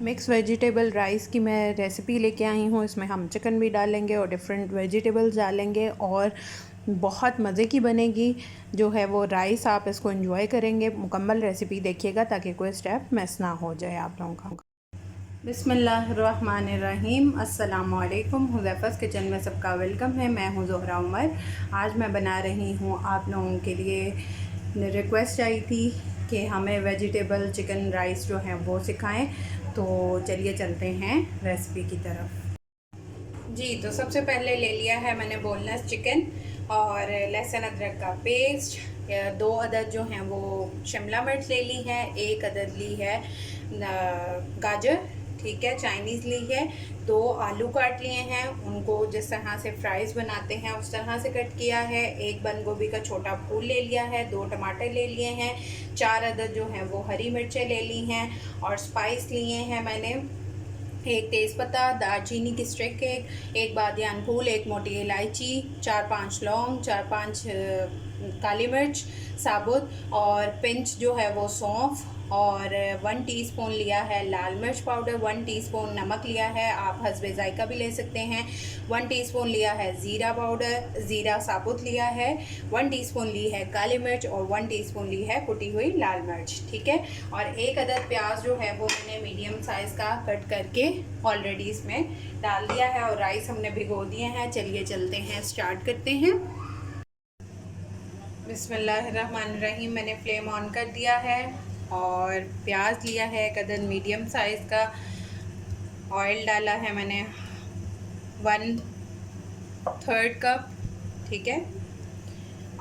Mix vegetable rice की मैं recipe लेके आई हूँ। इसमें हम चिकन भी डालेंगे और डिफरेंट वेजिटेबल्स डालेंगे और बहुत मज़े की बनेगी जो है वो राइस। आप इसको एंजॉय करेंगे। मुकम्मल रेसिपी देखिएगा ताकि कोई स्टेप मिस ना हो जाए आप लोगों का। बिस्मिल्लाहिर्रहमानिर्रहीम। अस्सलाम वालेकुम। हुज़ैफ़ा's किचन में सबका वेलकम है। मैं हूँ ज़ोहरा उमर। आज मैं बना रही हूँ आप लोगों के लिए। रिक्वेस्ट आई थी कि हमें वेजिटेबल चिकन राइस जो है वो सिखाएं, तो चलिए चलते हैं रेसिपी की तरफ। जी, तो सबसे पहले ले लिया है मैंने बोनलेस चिकन और लहसुन अदरक का पेस्ट। 2 अदद जो हैं वो शिमला मिर्च ले ली है, 1 अदद ली है गाजर, ठीक है, चाइनीज़ ली है। 2 आलू काट लिए हैं, उनको जिस तरह से फ्राइज़ बनाते हैं उस तरह से कट किया है। 1 बंद गोभी का छोटा फूल ले लिया है। 2 टमाटर ले लिए हैं। 4 अदद जो हैं वो हरी मिर्चें ले ली हैं और स्पाइस लिए हैं मैंने 1 तेज़पत्ता, दालचीनी की स्टिक, एक बादियान फूल, 1 मोटी इलायची, 4-5 लौंग, 4-5 काली मिर्च साबुत और पिंच जो है वो सौंफ और 1 टीस्पून लिया है लाल मिर्च पाउडर, 1 टीस्पून नमक लिया है, आप हस्बे ज़ायका भी ले सकते हैं। 1 टीस्पून लिया है ज़ीरा पाउडर, ज़ीरा साबुत लिया है। 1 टीस्पून ली है काली मिर्च और 1 टीस्पून ली है कुटी हुई लाल मिर्च, ठीक है। और 1 अदद प्याज जो है वो मैंने मीडियम साइज़ का कट करके ऑलरेडी इसमें डाल दिया है और राइस हमने भिगो दिए हैं। चलिए चलते हैं, स्टार्ट करते हैं। बिस्मिल्लाहिर्रहमानिर्रहीम। मैंने फ्लेम ऑन कर दिया है और प्याज लिया है 1 अदद मीडियम साइज़ का। ऑयल डाला है मैंने 1/3 कप, ठीक है।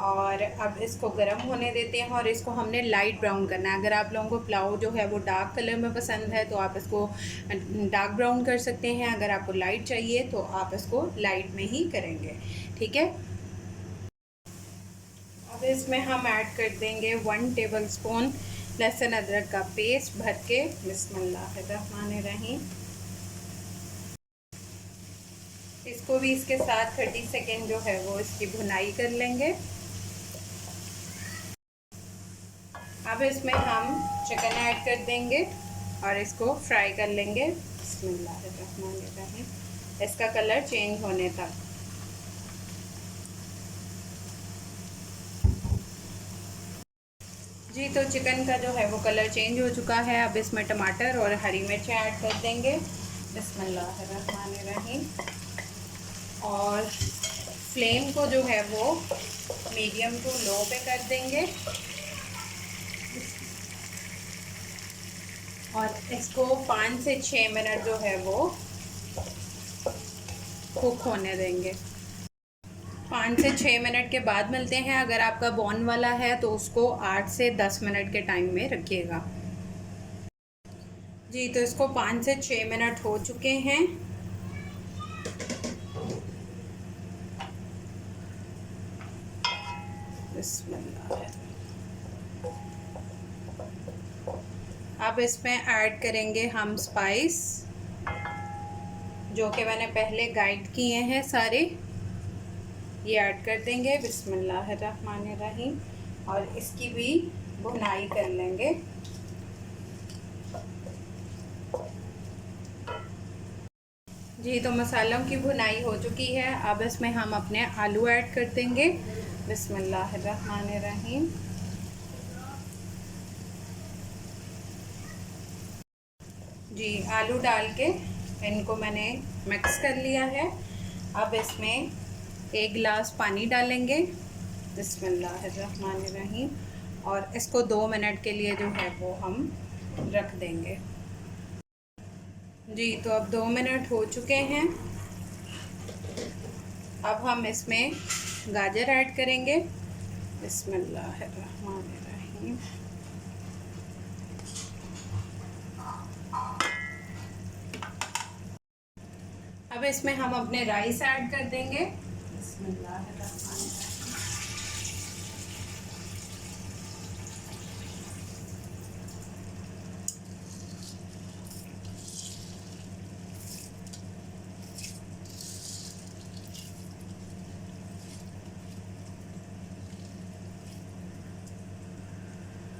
और अब इसको गर्म होने देते हैं और इसको हमने लाइट ब्राउन करना है। अगर आप लोगों को पुलाव जो है वो डार्क कलर में पसंद है तो आप इसको डार्क ब्राउन कर सकते हैं। अगर आपको लाइट चाहिए तो आप इसको लाइट में ही करेंगे, ठीक है। अब इसमें हम ऐड कर देंगे 1 टेबलस्पून लहसुन अदरक का पेस्ट भर के। बिस्मिल्लाहिर्रहमानिर्रहीम। इसको भी इसके साथ 30 सेकेंड जो है वो इसकी भुनाई कर लेंगे। अब इसमें हम चिकन ऐड कर देंगे और इसको फ्राई कर लेंगे। बिस्मिल्लाहिर्रहमानिर्रहीम, इसका कलर चेंज होने तक। जी, तो चिकन का जो है वो कलर चेंज हो चुका है। अब इसमें टमाटर और हरी मिर्चें ऐड कर देंगे। बिस्मिल्लाहिर्रहमानिर्रहीम। और फ्लेम को जो है वो मीडियम टू लो पे कर देंगे और इसको 5 से 6 मिनट जो है वो कुक होने देंगे। 5 से 6 मिनट के बाद मिलते हैं। अगर आपका बॉन वाला है तो उसको 8 से 10 मिनट के टाइम में रखिएगा। जी, तो इसको 5 से 6 मिनट हो चुके हैं। अब इसमें ऐड करेंगे हम स्पाइस जो कि मैंने पहले गाइड किए हैं सारे, ये ऐड कर देंगे। बिस्मिल्लाहिर्रहमानिर्रहीम। और इसकी भी भुनाई कर लेंगे। जी, तो मसालों की भुनाई हो चुकी है। अब इसमें हम अपने आलू ऐड कर देंगे। बिस्मिल्लाहिर्रहमानिर्रहीम। जी, आलू डाल के इनको मैंने मिक्स कर लिया है। अब इसमें 1 गिलास पानी डालेंगे। बिस्मिल्लाहिर्रहमानिर्रहीम। और इसको 2 मिनट के लिए जो है वो हम रख देंगे। जी, तो अब 2 मिनट हो चुके हैं। अब हम इसमें गाजर ऐड करेंगे। बिस्मिल्लाहिर्रहमानिर्रहीम। अब इसमें हम अपने राइस ऐड कर देंगे। बिस्मिल्लाहिर्रहमानिर्रहीम।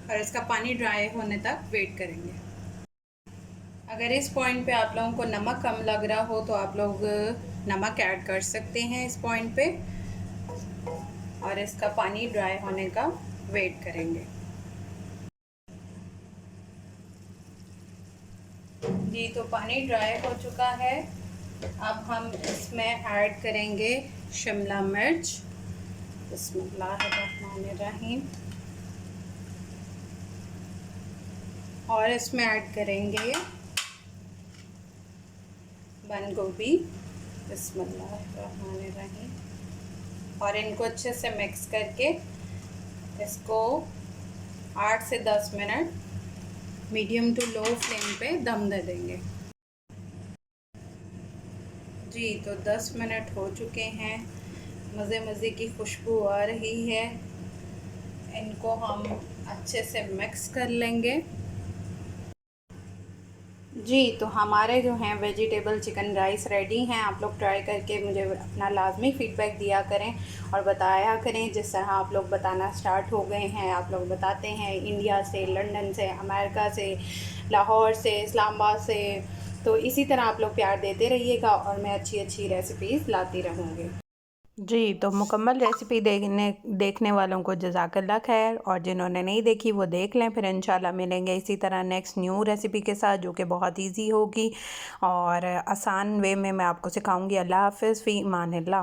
और इसका पानी ड्राई होने तक वेट करेंगे। अगर इस पॉइंट पे आप लोगों को नमक कम लग रहा हो तो आप लोग नमक ऐड कर सकते हैं इस पॉइंट पे, और इसका पानी ड्राई होने का वेट करेंगे। जी तो पानी ड्राई हो चुका है। अब हम इसमें ऐड करेंगे शिमला मिर्च। बिस्मिल्लाहिर्रहमानिर्रहीम। और इसमें ऐड करेंगे बंद गोभी। बिस्मिल्लाहिर्रहमानिर्रहीम। और इनको अच्छे से मिक्स करके इसको 8 से 10 minute medium to low flame पे दम दे देंगे। जी तो 10 मिनट हो चुके हैं, मज़े मज़े की खुशबू आ रही है। इनको हम अच्छे से मिक्स कर लेंगे। जी तो हमारे जो हैं वेजिटेबल चिकन राइस रेडी हैं। आप लोग ट्राई करके मुझे अपना लाजमी फ़ीडबैक दिया करें और बताया करें। जिस तरह आप लोग बताना स्टार्ट हो गए हैं, आप लोग बताते हैं इंडिया से, लंदन से, अमेरिका से, लाहौर से, इस्लामाबाद से, तो इसी तरह आप लोग प्यार देते रहिएगा और मैं अच्छी अच्छी रेसिपीज़ लाती रहूँगी। जी तो मुकम्मल रेसिपी देखने वालों को जज़ाकल्लाह खैर, और जिन्होंने नहीं देखी वो देख लें। फिर इंशाल्लाह मिलेंगे इसी तरह नेक्स्ट न्यू रेसिपी के साथ, जो कि बहुत इजी होगी और आसान वे में मैं आपको सिखाऊंगी। अल्लाह हाफ़िज़, फ़ी अमानिल्लाह।